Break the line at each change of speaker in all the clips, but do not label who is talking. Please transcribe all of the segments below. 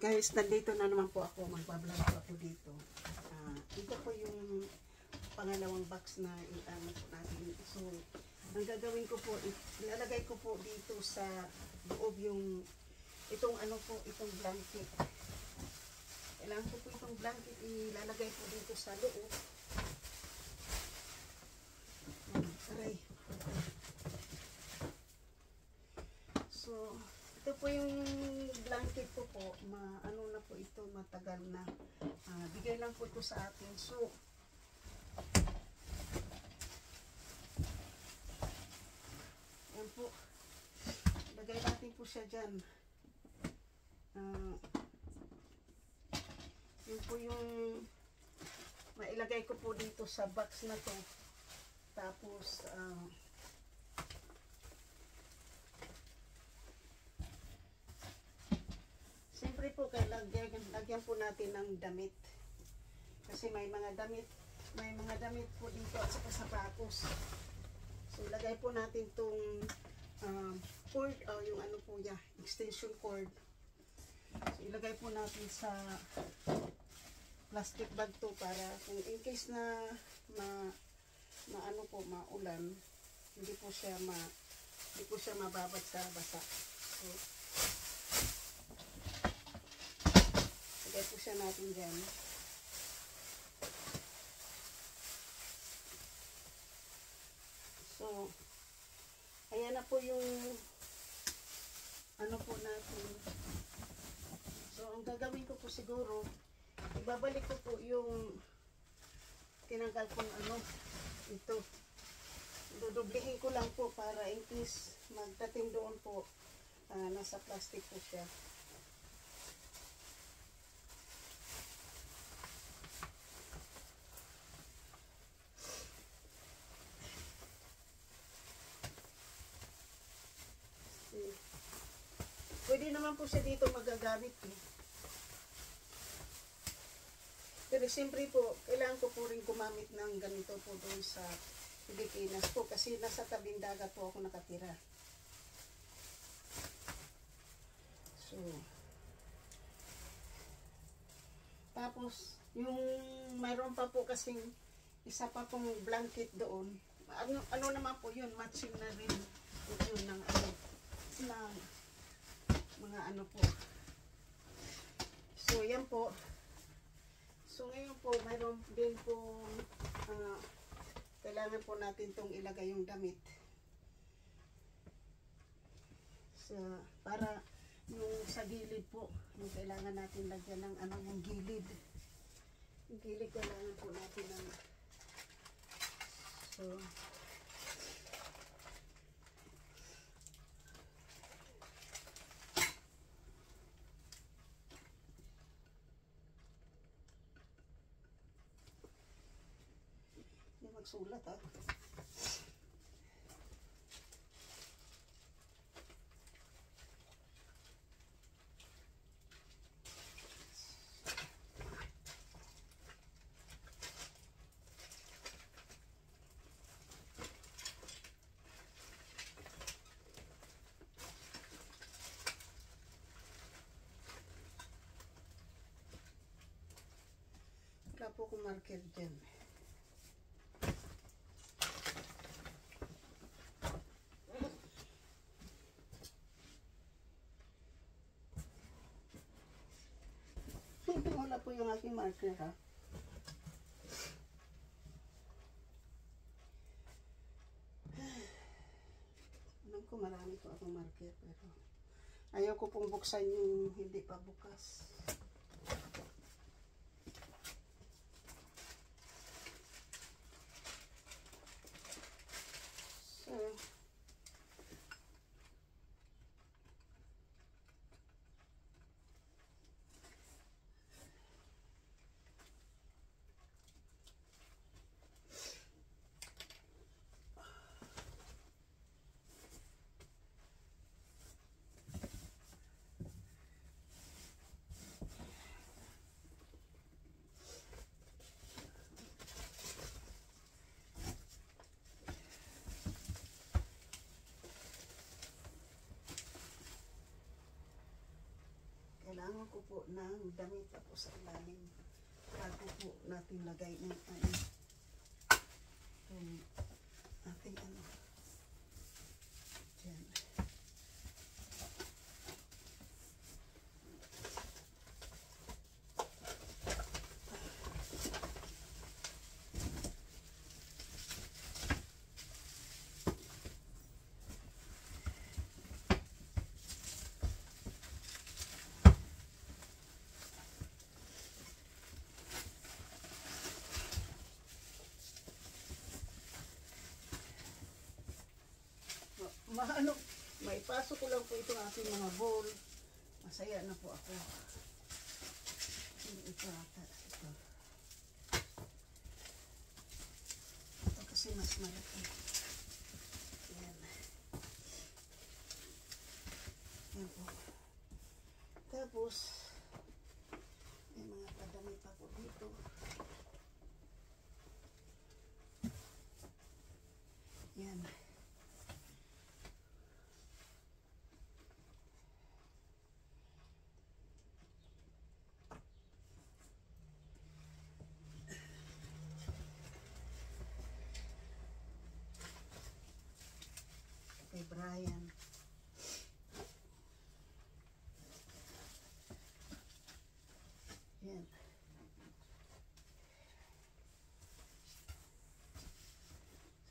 Guys, nandito na naman po ako. Magbablog po ako dito. Ito po yung pangalawang box na i-ano po natin. So, ang gagawin ko po, ilalagay ko po dito sa loob yung itong ano po, itong blanket. Kailangan ko po itong blanket ilalagay po dito sa loob. Aray. So, ito po yung blanket ko po, ano na po ito, matagal na. Bigay lang po ito sa atin. So, yan po. Lagay natin po siya dyan. Yun po yung mailagay ko po dito sa box na to. Tapos, siyempre po, lagyan po natin ng damit. Kasi may mga damit po dito at saka sapatos. So, ilagay po natin itong cord, yung ano po niya, extension cord. So, ilagay po natin sa plastic bag to para kung in case na ano po, maulan, hindi po siya mababad sa basa. So, ilagay po siya natin dyan. So, ayan na po yung ano po natin. So, ang gagawin ko po siguro, ibabalik ko po yung tinanggal kong ano, ito. Dudublihin ko lang po para in case magdating doon po, nasa plastic po siya. Pwede naman po siya dito magagamit eh. Pero siyempre po, kailangan ko po rin gumamit ng ganito po doon sa Pilipinas po kasi nasa tabing dagat po ako nakatira. So, tapos, yung mayroon pa po kasing isa pa pong blanket doon. Ano naman po yun, matching na rin yun ng ano, ng mga ano po. So, yan po. So, ngayon po, mayroon din po kailangan po natin itong ilagay yung damit. So, para yung sa gilid po, yung kailangan natin lagyan ng ano, yung gilid. Yung gilid kailangan po natin ng so, magsulat ha. Wala po kong marker dyan. Wala po yung aking marker ha. Alam ko marami po akong marker pero ayaw ko pong buksan yung hindi pa bukas. So, kailangan ko po ng damit tapos sa ilalim bago po natin lagay ng ano itong ating ano dyan. Maano, maipasok ko lang po itong aking mga bowl. Masaya na po ako. Ito ata. Ito kasi mas malaki. Ayan. Ayan po. Tapos, may mga padami pa po dito. Ayan. Kay Brian. Yan.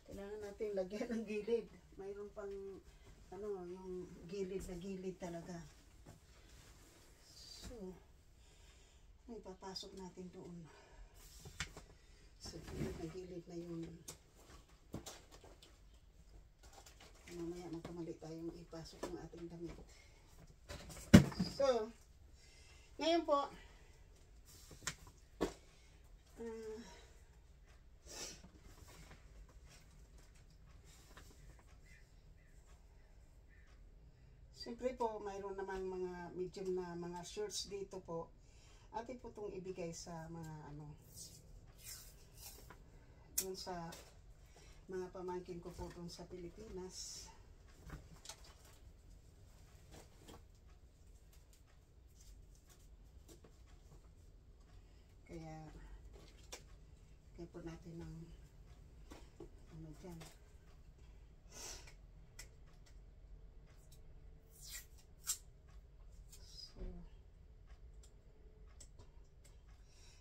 Kailangan natin lagyan ng gilid. Mayroon pang ano, yung gilid na gilid talaga. So, ay papasok natin doon. So, gilid na yun. Mamaya magkamali tayong ipasok ng ating damit. So, ngayon po, siyempre po, mayroon namang mga medium na mga shirts dito po. Atin po itong ibigay sa mga ano, dun sa mga pamangkin ko po dun sa Pilipinas. Kaya po natin ng ano dyan. So,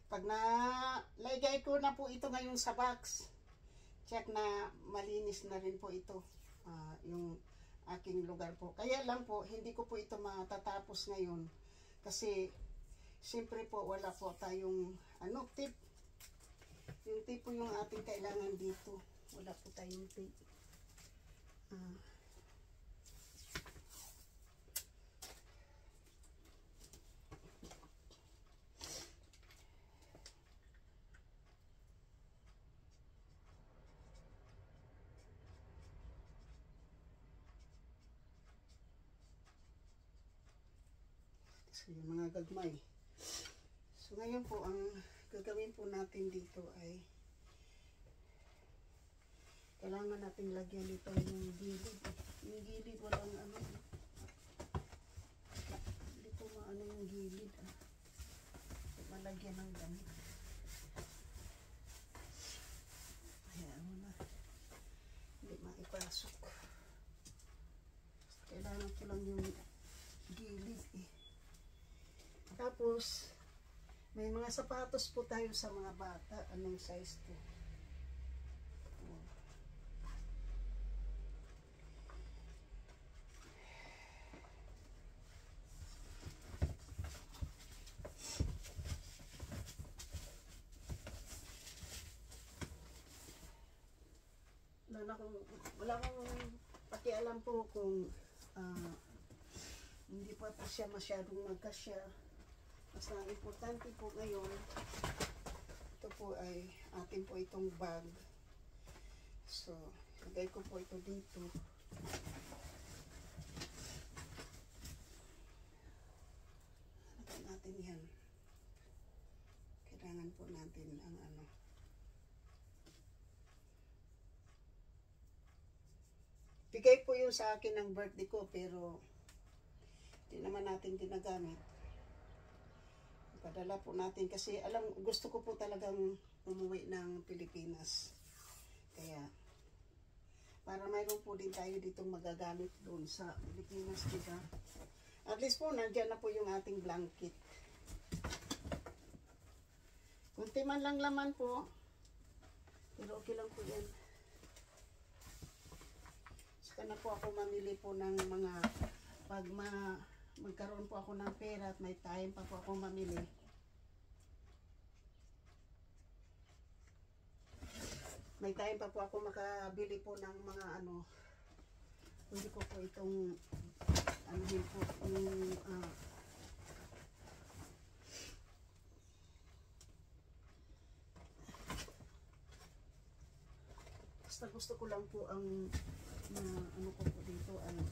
pag nalagay ko na po ito ngayon sa box, check na malinis na rin po ito, yung aking lugar po. Kaya lang po, hindi ko po ito matatapos ngayon kasi siyempre po wala po tayong ano, tip. Yung tip po yung ating kailangan dito. Wala po tayong tip. So, yung mga gagmay. So, ngayon po, ang gagawin po natin dito ay kailangan natin lagyan dito yung gilid. Yung gilid, walang ano. Hindi po maano yung gilid. Malagyan ng damit. Ayan mo na. Hindi maipasok. Kailangan ko lang yung gilid eh. Tapos, may mga sapatos po tayo sa mga bata. Anong size to? Wala akong pakialam po kung hindi pa po siya masyadong magkasya. Mas ang importante po ngayon, ito po ay atin po itong bag. So, lagay ko po ito dito. Lagay natin yan. Kailangan po natin ang ano. Bigay po yun sa akin ng birthday ko, pero hindi naman natin ginagamit. Padala po natin kasi gusto ko po talagang umuwi ng Pilipinas. Kaya, para mayroon po din tayo ditong magagamit doon sa Pilipinas, diba? At least po, nandiyan na po yung ating blanket. Kunti man lang laman po. Pero okay lang po yan. Saka na po ako mamili po ng mga, pag magkaroon po ako ng pera at may time pa po ako mamili. May time pa po ako makabili po ng mga ano, hindi ko po itong ano din po yung basta gusto ko lang po ang ano ko po dito ano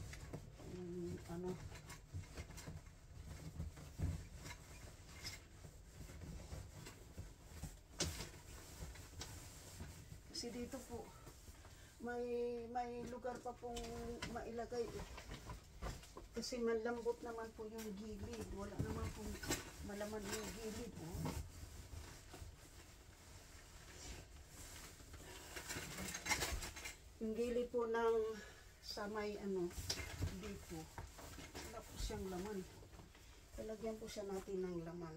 kasi dito po may lugar pa pong mailagay eh. Kasi malambot naman po yung gilid. Wala naman pong malaman yung gilid. Oh. Yung gilid po ng sa may ano, dito. Wala po siyang laman. Talagyan po siya natin ng laman.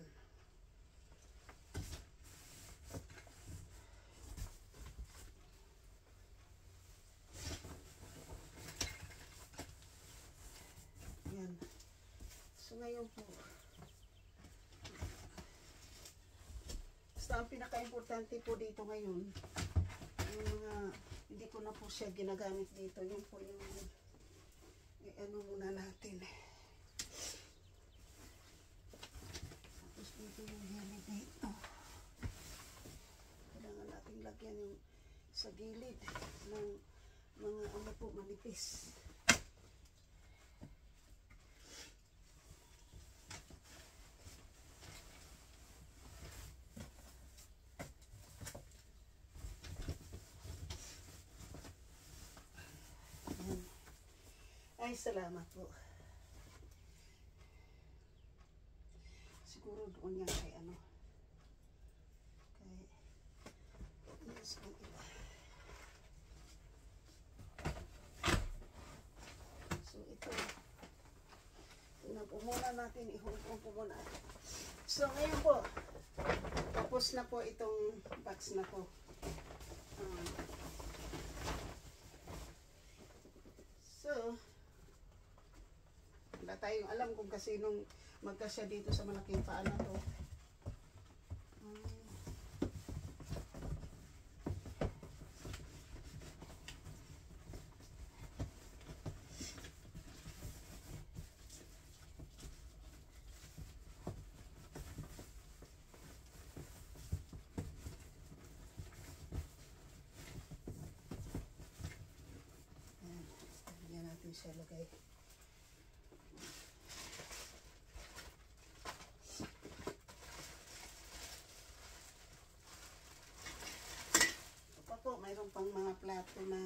Yan. So ngayon po, basta ang pinaka-importante po dito ngayon, yung mga, hindi ko na po siya ginagamit dito, yun po yung, ano muna natin. Tapos dito yung gilid dito. Kailangan natin lagyan yung sa gilid ng mga ano po manipis. Ay, salamat po. Siguro doon yan kay ano. Kay yes, kung iba. So ito. Tingnan po muna natin. Ihulog po muna. So ngayon po. Tapos na po itong box na po. So wala tayong alam kung kasi nung magkasya dito sa malaking paa na to. Yan natin siya lagay. Mayroon pang mga plato na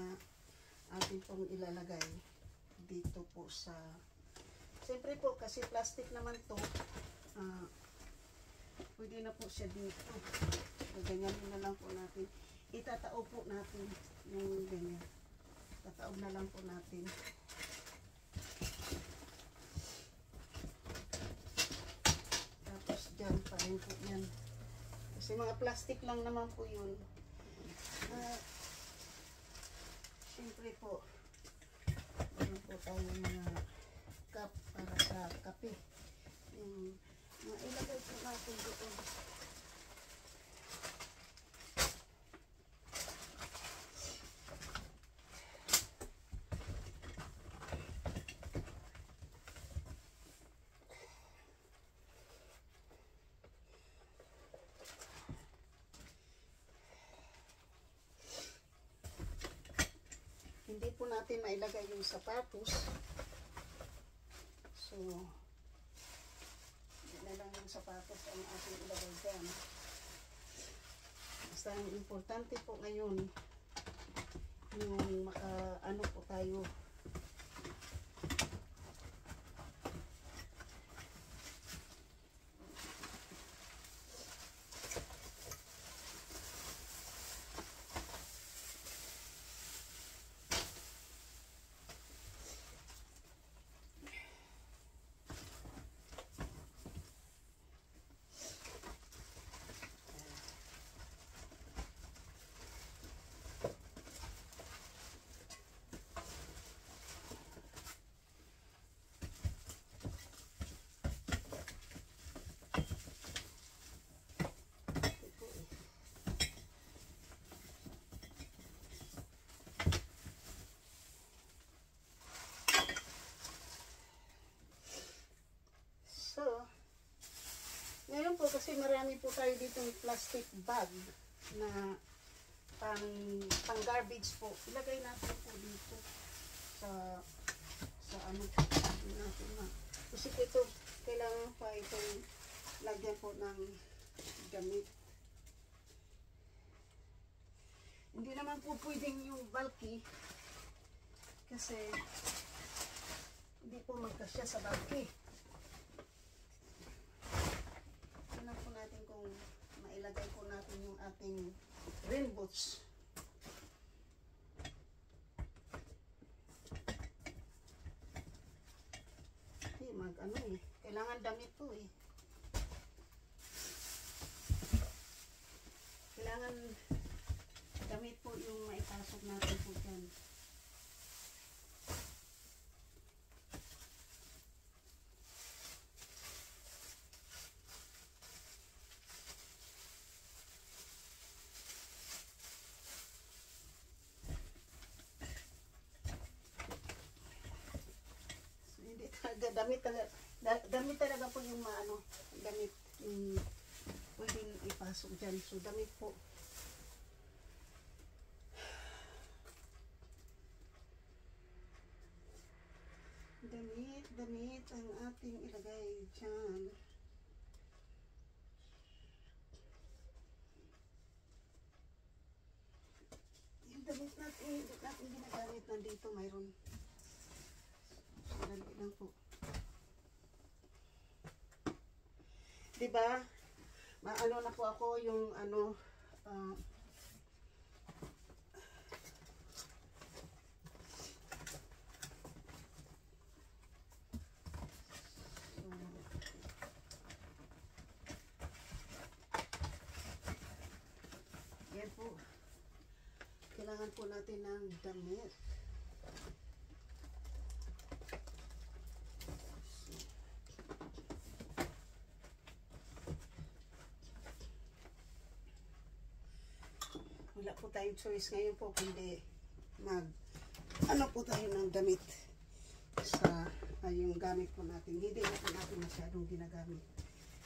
atin pong ilalagay dito po sa, siyempre po kasi plastic naman to, pwede na po siya dito. Ganyanin na lang po natin, itatao po natin yung ganyan, tataob na lang po natin. Tapos dyan pa rin po yan kasi mga plastic lang naman po yun. Siyempre po, meron po tayo mga cup para sa kape. Ilagay po natin doon. Hindi po natin mailagay yung sapatos. So, hindi na lang yung sapatos ang ating ilagay dyan. Basta ang importante po ngayon, yung ano po tayo, Ngayon po, kasi marami po tayo dito ng plastic bag na pang garbage po. Ilagay natin po dito sa ano natin na. Kasi ito, kailangan pa itong lagyan po ng gamit. Hindi naman po pwedeng yung bulky kasi hindi po magkasya sa bulky. Tignan po natin kung mailagay po natin yung ating rain boots. Ano eh, kailangan damit po eh. Kailangan damit po yung maipasok natin po dyan. Damit talaga po yung maano, damit yung pwedeng ipasok dyan. So damit po. Damit ang ating ilagay dyan. Yung damit natin ginagamit nandito mayroon. Dali lang po. Diba? Maano na po ako yung ano yan po. Kailangan po natin ng damit. Wala po tayong choice ngayon po kundi ano po tayo ng damit sa yung gamit po natin. Hindi na po natin masyadong ginagamit.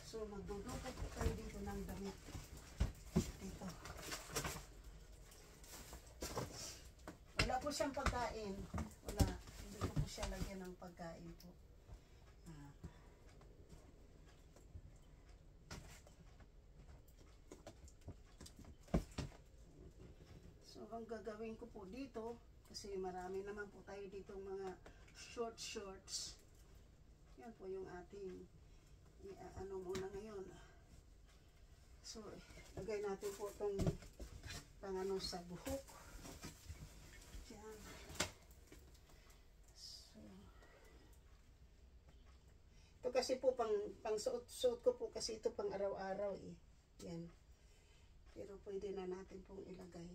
So magdudukot po tayo dito ng damit. Dito. Wala po siyang pagkain. Wala. Hindi ko po siya lagyan ng pagkain po. Ang gagawin ko po dito kasi marami naman po tayo dito mga shorts. Yan po yung ating ano muna ngayon. So lagay natin po itong pangano sa buhok. Yan. So ito kasi po pang suot ko po kasi ito pang araw-araw eh. Yan. Pero pwede na natin pong ilagay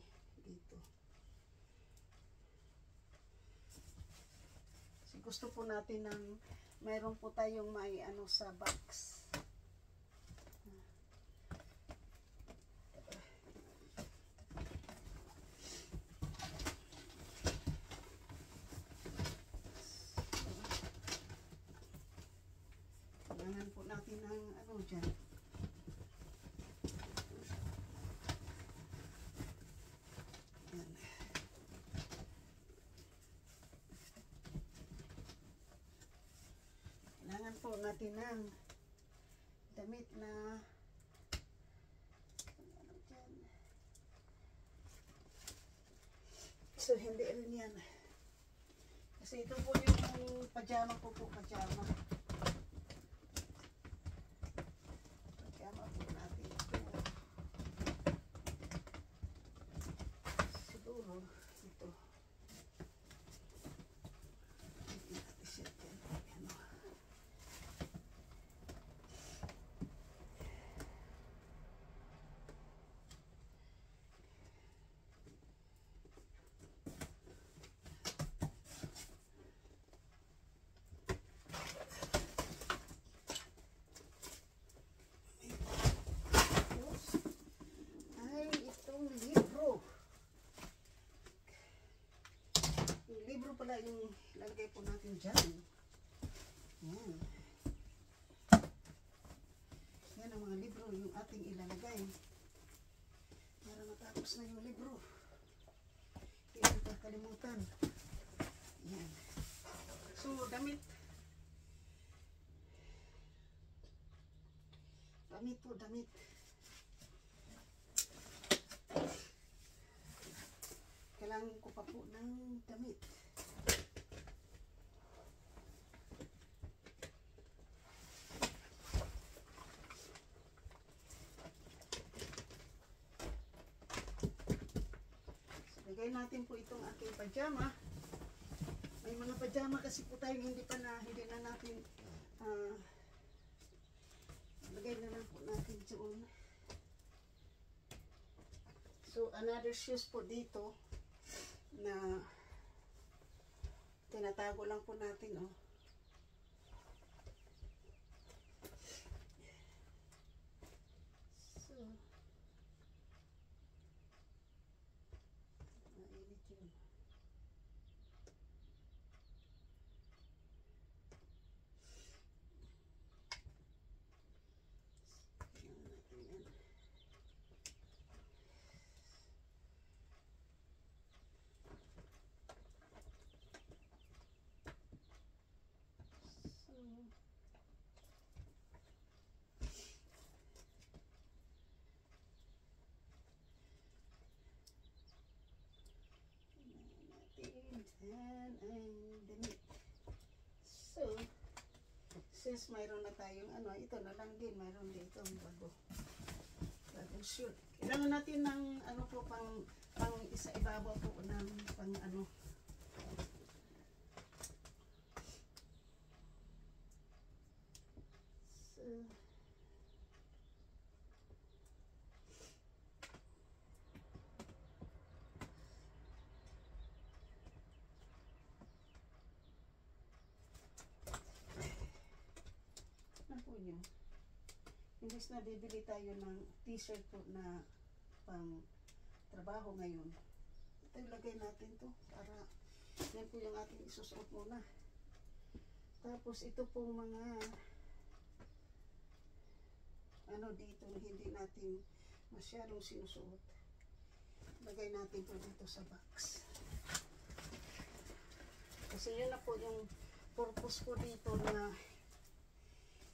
dito. Kasi gusto po natin ng mayroon po tayong may ano sa box. Kailangan po natin ng ano dyan. Kailangan po natin ng damit na ano dyan. So hindi rin yan. Kasi ito po yung pajama ko po, pajama. Pajama po natin ito. Siguro ito. Pala yung lagay po natin dyan. Yan. Yan ang mga yung ating ilalagay. Para matapos na yung libro. Hindi natin kakalimutan. Yan. So, damit. Damit po, damit. Kailangan ko pa po ng damit. Lagay natin po itong aking pajama. May mga pajama kasi po tayo hindi na natin lagay na lang po natin doon. So another shoes po dito na tinatago lang po natin, oh. Yan ang damit. So, since mayroon na tayong ito na lang din, mayroon dito ang bagong shoot. Kailangan natin ng pang isa ibabaw po ng pang So, nyo. Imbes na bibili tayo ng t-shirt po na pang trabaho ngayon. Ito ilagay natin to para yan po yung ating isusuot muna. Tapos ito pong mga dito na hindi natin masyadong sinusuot. Lagay natin po dito sa box. Kasi yun na po yung purpose po dito na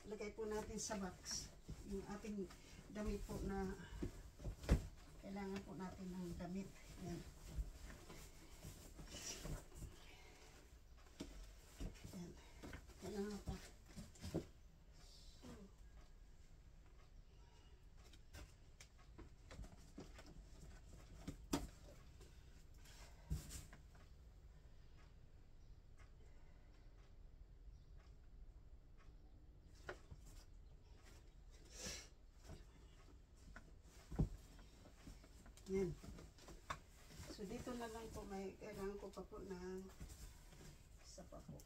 lagay po natin sa box yung ating damit po na kailangan po natin ng damit. Yan. Yan. Kailangan pa. Yan. So dito na lang po may kailangan ko pa po ng isa pa po.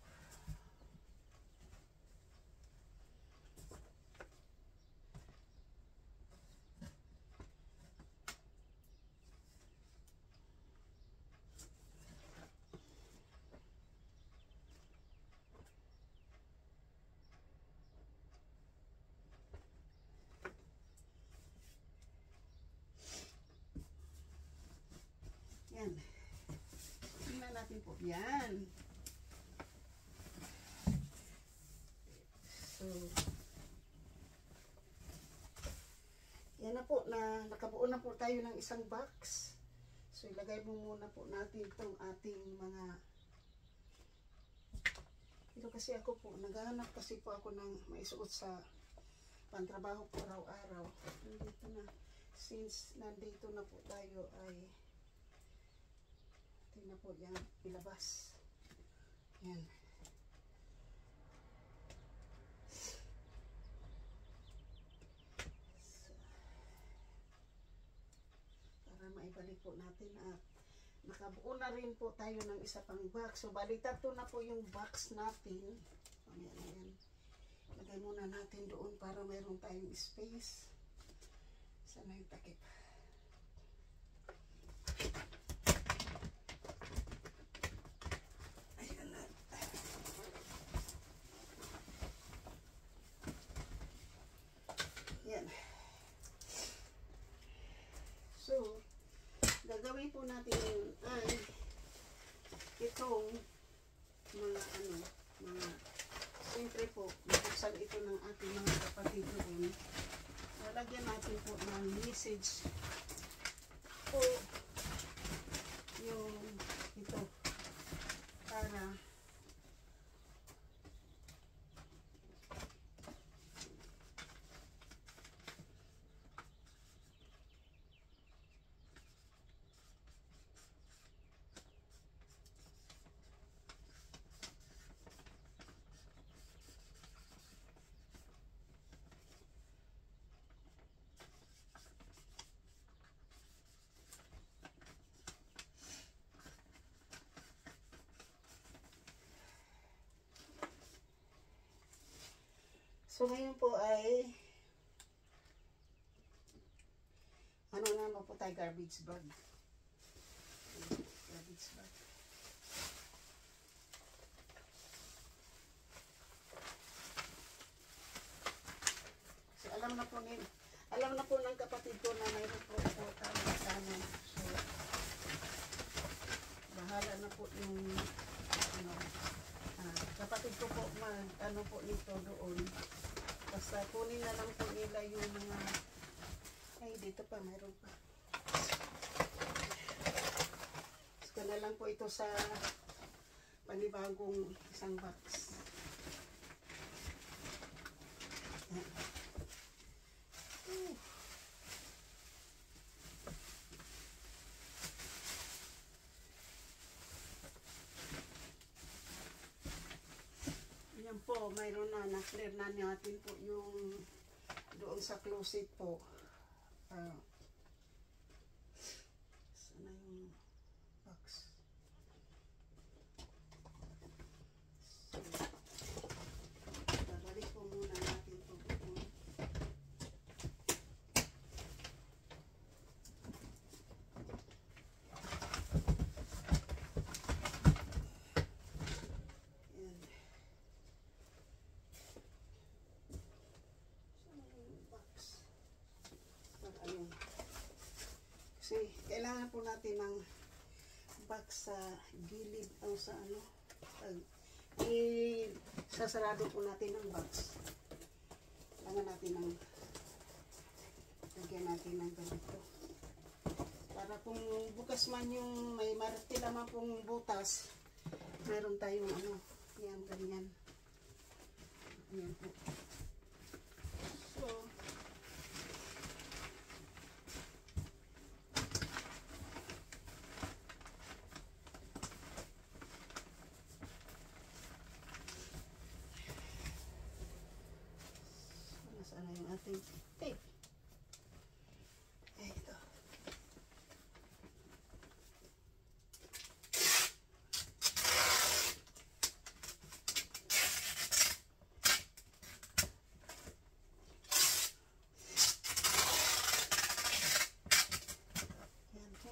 Yan. Tingnan natin po. Yan. So, yan na po. Nakabuo na po tayo ng isang box. So, ilagay mo muna po natin itong ating mga ito kasi ako po, naghahanap kasi po ako ng maisuot sa pantrabaho po araw-araw. Nandito na. Since nandito na po tayo ay na po yan ilabas. Yan. So, para maibalik po natin at nakabuo na rin po tayo ng isa pang box. So bali tatlo na po yung box natin. Ayan, ayan. Lagay muna natin doon para mayroon tayong space. Sana yung takip. Yan. gagawin po natin ay itong mga mga siyempre po, buksan ito ng ating mga kapatid doon. Lalagyan natin po ng message po yung ito para so ngayon po ay ano naman po tayo, garbage bag. Garbage bag. So alam na po ng kapatid ko na mayroon po tama. So bahala na po yung kapatid ko po po nito doon. Basta kunin na lang po nila yung mga ay dito pa mayroon pa. So na lang po ito sa panibagong isang box. Yan po, mayroon na-clear na natin po yung doon sa closet po. Sana yung box. So, babalik po muna natin po doon. Kasi kailangan po natin ng box sa gilid o sa sasarado po natin ng box. Kailangan natin ng lagyan natin ng ganito. Para kung bukas man yung may martil naman pong butas, meron tayong yan, ganyan. Yan po. So, nasaan na yung ating tape? Ay, ito. Yan po.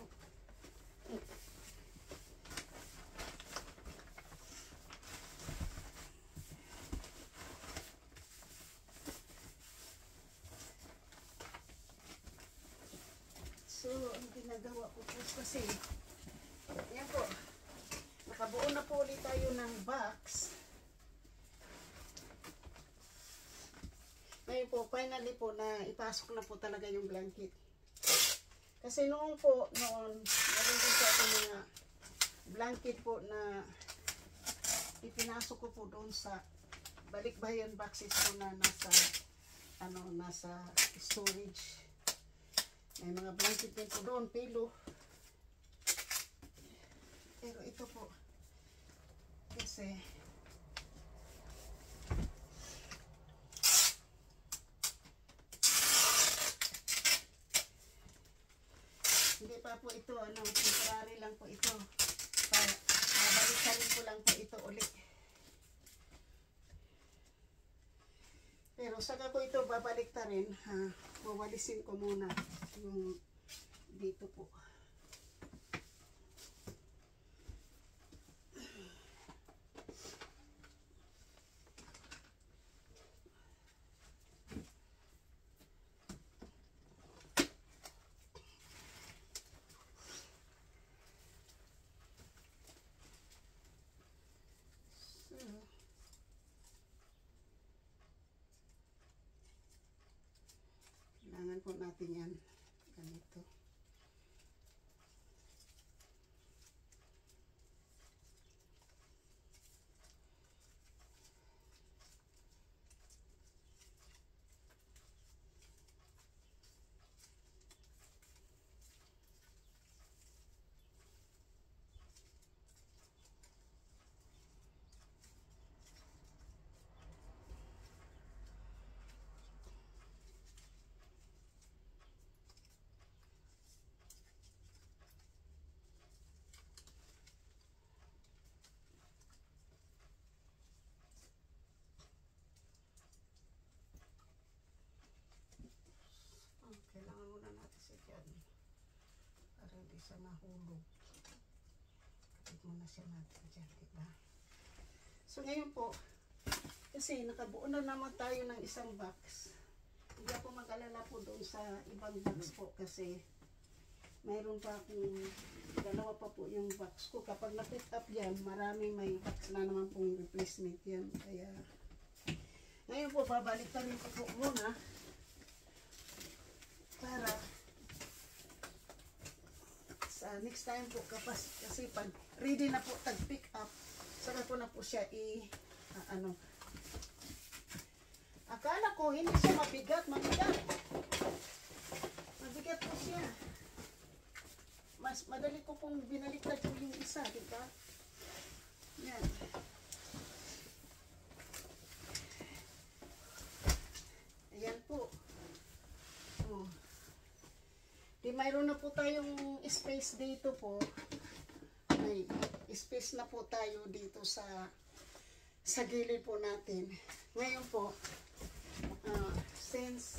So, ang ginagawa ko po kasi, yan po, nakabuo na po ulit tayo ng box. Ngayon po, finally po, na ipasok na po talaga yung blanket. Kasi noon, meron din po ako mga blanket po na ipinasok ko po doon sa balikbayan boxes po na nasa storage. May mga blanket din po doon, pilo. Pero ito po, kasi hindi pa po ito, temporary lang po ito. Babalik-tarin ko lang po ito ulit. Pero saka ko ito babalik-tarin, wawalisin ko muna yung dito po. po natin yan. Ganito. Kailangan muna natin siya dyan para hindi siya mahulog. Kapit muna siya natin dyan, diba? So ngayon po, kasi nakabuo na naman tayo ng isang box. Hindi ako mag-alala po doon sa ibang box po kasi mayroon pa akong dalawa pa po yung box ko. Kapag na-pick up yan, marami may box na naman pong replacement yan. Kaya ngayon po, babalik pa rin po muna para sa next time po kasi pag ready na po tag-pick up, saka ko na po siya akala ko hindi siya mabigat po siya. Mas madali ko pong binaliktad po yung isa, diba? Yan. Ayan po. Oh. Di mayroon na po tayong space dito po. May space na po tayo dito sa gilid po natin. Ngayon po, since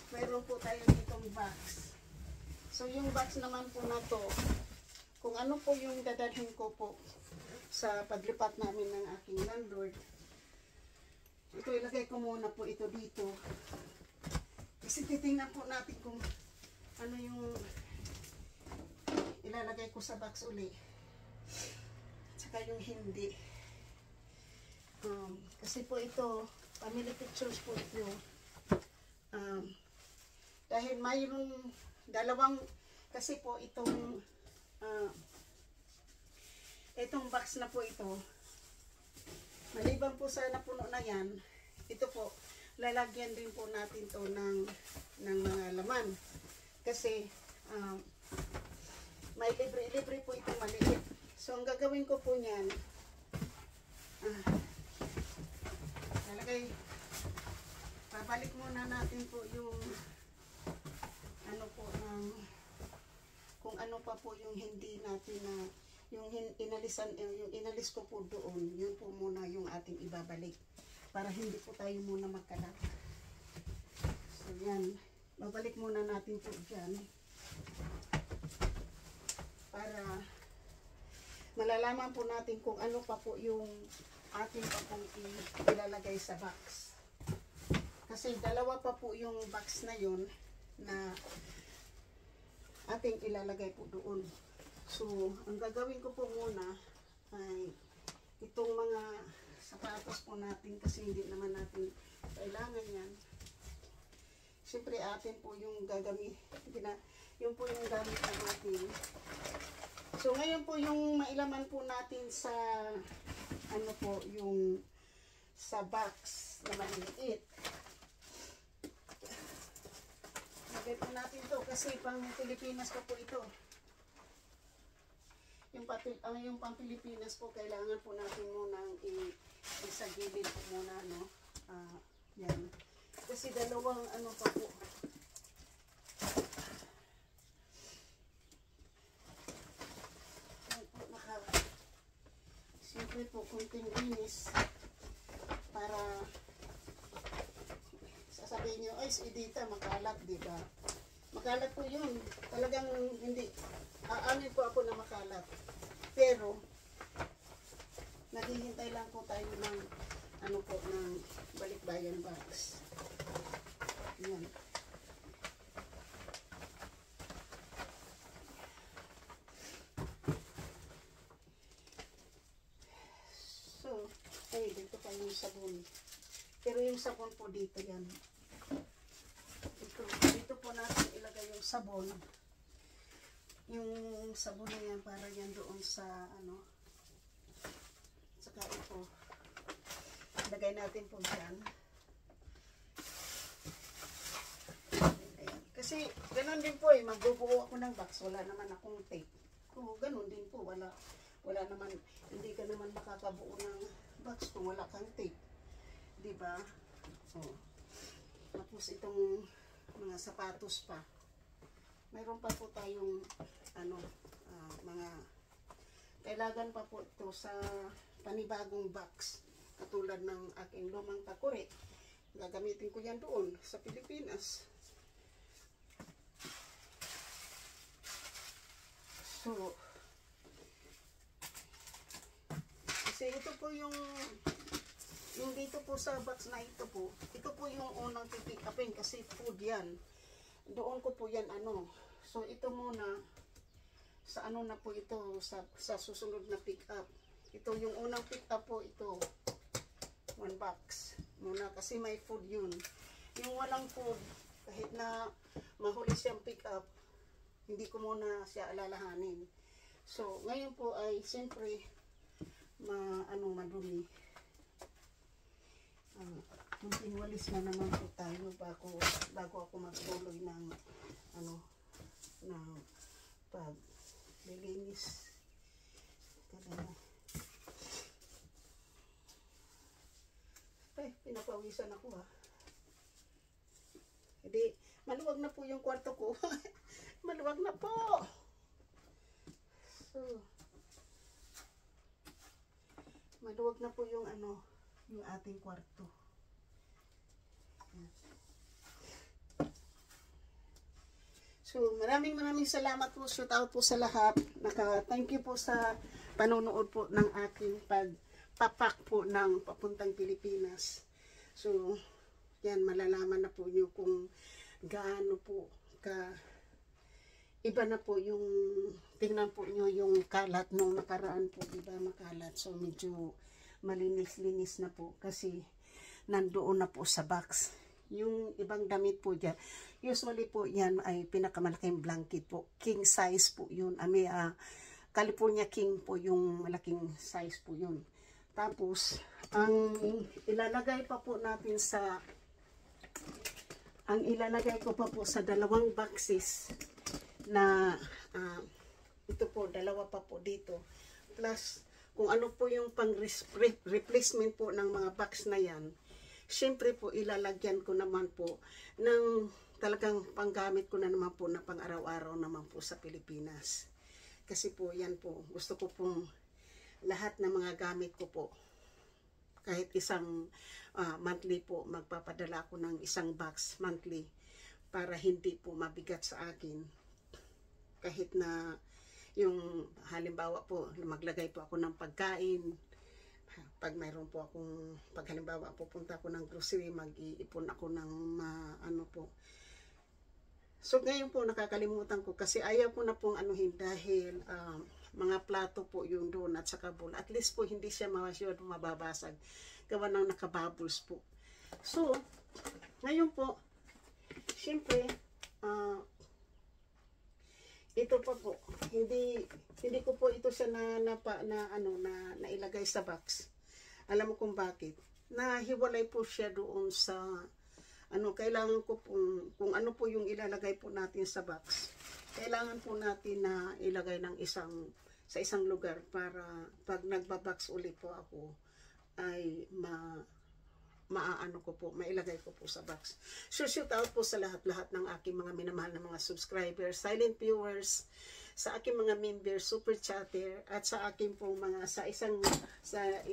mayroon po tayo ditong box. So yung box naman po na to, kung ano po yung dadalhin ko po sa paglipat namin ng aking landlord, ito ilagay ko muna po ito dito. Kasi titingnan po natin kung ano yung ilalagay ko sa box uli. Tsaka yung hindi. Kasi po ito, family pictures po ito. Dahil mayroong dalawang, kasi po itong box na po ito, maliban po sa napuno na yan, ito po, lalagyan din po natin to ng mga laman. Kasi may libre po itong maliit. So ang gagawin ko po niyan, babalik muna natin po yung kung ano pa po yung hindi natin na yung inalis ko po doon, yun po muna yung ating ibabalik para hindi po tayo muna magkalat. So yan, babalik muna natin po dyan para malalaman po natin kung ano pa po yung ating pa pong ilalagay sa box. Kasi dalawa pa po yung box na yun na ating ilalagay po doon. So, ang gagawin ko po muna ay itong mga sapatos po natin kasi hindi naman natin kailangan yan. Siyempre atin po yung gagamit, yun po yung gamit natin. So, ngayon po yung mailaman po natin sa yung sa box na maliit. Lagay po natin to kasi pang Pilipinas pa po ito. Yung pang Pilipinas po, kailangan po natin munang isagilid po muna, no? Yan. Kasi dalawang pa po. Siyempre po, kunting linis para sasabihin nyo, ay, si Edita, makalat, diba? Makalat po yun. Talagang hindi. Aamin po ako na makalat. Pero, naghihintay lang po tayo ng ng balikbayan box. Yan. So, ay, dito pa yung sabon. Pero yung sabon po dito yan. Dito sabon. Yung sabon na yan para yan doon sa ano. Saka ito. Lagay natin po dyan. Ayan. Kasi ganun din po magbubuo ako ng box. Wala naman akong tape. So, ganun din po. Wala naman, hindi ka naman makakabuo ng box kung wala kang tape. Diba? Oh. Tapos itong mga sapatos pa. Mayroon pa po tayong ano, mga kailangan pa po ito sa panibagong box. Katulad ng aking lumang takore. Gagamitin ko yan doon sa Pilipinas. So, kasi ito po yung dito po sa box na ito po yung unang pipick upin kasi food yan. Doon ko po yan ano. So, ito muna, sa ano na po ito, sa susunod na pick up. Ito yung unang pick up po, ito. 1 box. Muna, kasi may food yun. Yung walang food, kahit na mahuli siyang pick up, hindi ko muna siya alalahanin. So, ngayon po ay, siyempre, madumi. Kunting walis na naman po tayo bago ako magtuloy ng paglilinis. Ay, pinapawisan ako ha. Hindi, maluwag na po yung kwarto ko. Maluwag na po. So, maluwag na po yung yung ating kwarto. So, maraming salamat po. Shout out po sa lahat. Thank you po sa panonood po ng aking pagpapak po ng papuntang Pilipinas. So, yan, malalaman na po nyo kung gaano po iba na po yung, tingnan po nyo yung kalat nung nakaraan po, iba makalat. So, medyo malinis-linis na po kasi nandoon na po sa box. Yung ibang damit po dyan, usually po yan ay pinakamalaking blanket po. King size po yun. California King po yung malaking size po yun. Tapos, ang ilalagay pa po natin ilalagay ko pa po sa 2 boxes na ito po, 2 pa po dito. Plus, kung ano po yung pang replacement po ng mga box na yan, syempre po ilalagyan ko naman po ng talagang panggamit ko na naman po na pang araw-araw naman po sa Pilipinas. Kasi po yan po, gusto ko pong lahat ng mga gamit ko po, kahit isang monthly po, magpapadala ko ng 1 box monthly para hindi po mabigat sa akin. Kahit na yung halimbawa po, maglagay po ako ng pagkain, pag mayroon po akong, pag halimbawa pupunta ako ng grocery, mag-iipon ako ng ano po. So ngayon po nakakalimutan ko kasi ayaw ko na pong anuhin dahil mga plato po yung doon at saka bowl. At least po hindi siya masyado mababasag. Gawa ng nakabubbles po. So, ngayon po, syempre, ito pa po, hindi ko po ito siya nailagay sa box. Alam mo kung bakit? Nahiwalay po siya doon sa kailangan ko kung ano po yung ilalagay po natin sa box. Kailangan po natin na ilagay sa isang lugar para pag nagbabox ulit po ako ay mailagay ko po sa box. So, shout out po sa lahat ng aking mga minamahal na mga subscribers, silent viewers, sa aking mga members, super chatter, at sa aking pong mga,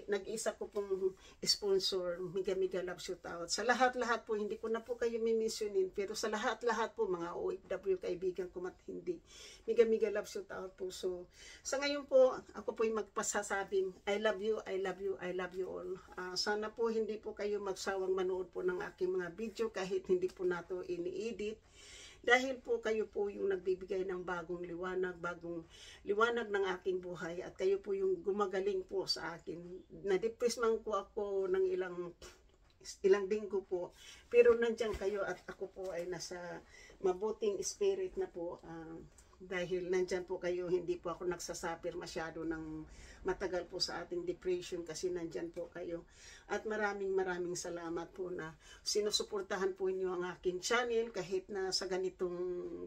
nag-isa ko pong sponsor, miga love shout out. Sa lahat-lahat po, hindi ko na po kayo mimensionin, pero sa lahat-lahat po, mga OFW kaibigan ko hindi, miga love shout out po. So, sa ngayon po, ako po yung magpasasabing, I love you, I love you, I love you all. Sana po hindi po kayo magsawang manood po ng aking mga video, kahit hindi po nato ini-edit. Dahil po kayo po yung nagbibigay ng bagong liwanag ng aking buhay, at kayo po yung gumagaling po sa akin. Na-depress man po ako ng ilang ilang linggo po. Pero nandiyan kayo at ako po ay nasa mabuting spirit na po. Dahil nandyan po kayo, hindi po ako nagsasuffer masyado ng matagal po sa ating depression kasi nandyan po kayo. At maraming salamat po na sinusuportahan po inyo ang aking channel kahit na sa ganitong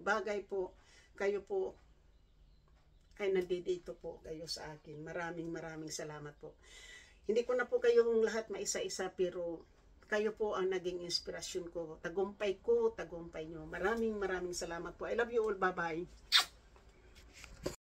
bagay po, kayo po ay nandito po kayo sa akin. Maraming salamat po. Hindi ko na po kayong lahat maisa-isa pero kayo po ang naging inspirasyon ko. Tagumpay ko, tagumpay nyo. Maraming salamat po. I love you all. Bye-bye.